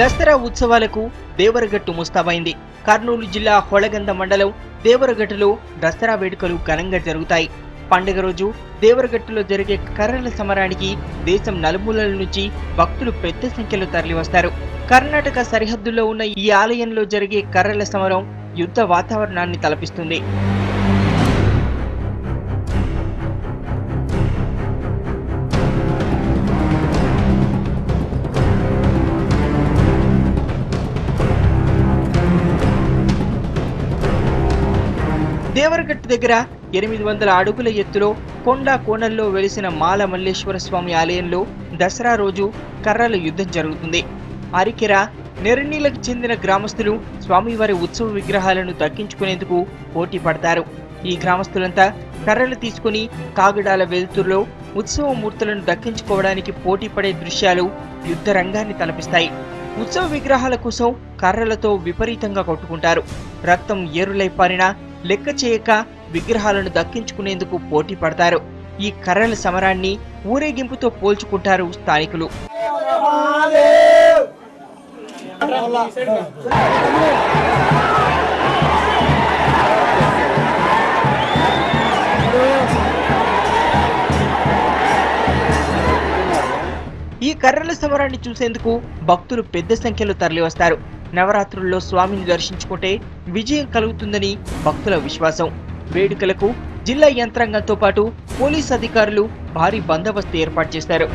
దసరా ఉత్సవాలకు దేవరగట్టు ముస్తాబైంది. కర్నూలు జిల్లా హొళగంద మండలం దేవరగట్టులో దసరా వేడుకలు ఘనంగా జరుగుతాయి. పండుగ రోజు దేవరగట్టులో జరిగే కర్రల సమరానికి దేశం నలుమూలల నుంచి భక్తులు పెద్ద సంఖ్యలో తరలివస్తారు. కర్ణాటక సరిహద్దుల్లో ఉన్న ఈ ఆలయంలో జరిగే కర్రల సమరం యుద్ధ వాతావరణాన్ని తలపిస్తుంది. దేవరగట్టు దగ్గర 800 అడుగుల ఎత్తులో కొండ కోణల్లో వెలిసిన మాల మల్లేశ్వర స్వామి ఆలయంలో దసరా రోజు కర్రల యుద్ధం జరుగుతుంది. అరికెర, నెరనీలకు చెందిన గ్రామస్తులు స్వామివారి ఉత్సవ విగ్రహాలను దక్కించుకునేందుకు పోటీ పడతారు. ఈ గ్రామస్తులంతా కర్రలు తీసుకుని కాగడాల వెలుతురులో ఉత్సవ మూర్తులను దక్కించుకోవడానికి పోటీ పడే దృశ్యాలు యుద్ధ రంగాన్ని తలపిస్తాయి. ఉత్సవ విగ్రహాల కోసం కర్రలతో విపరీతంగా కొట్టుకుంటారు. రక్తం ఏరులై పారినా లెక్క చేయక విగ్రహాలను దక్కించుకునేందుకు పోటీ పడతారు. ఈ కర్రల సమరాన్ని ఊరేగింపుతో పోల్చుకుంటారు స్థానికులు. ఈ కర్రల సమరాన్ని చూసేందుకు భక్తులు పెద్ద సంఖ్యలో తరలివస్తారు. నవరాత్రుల్లో స్వామిని దర్శించుకుంటే విజయం కలుగుతుందని భక్తుల విశ్వాసం. వేడుకలకు జిల్లా యంత్రాంగంతో పాటు పోలీస్ అధికారులు భారీ బందోబస్తు ఏర్పాటు చేశారు.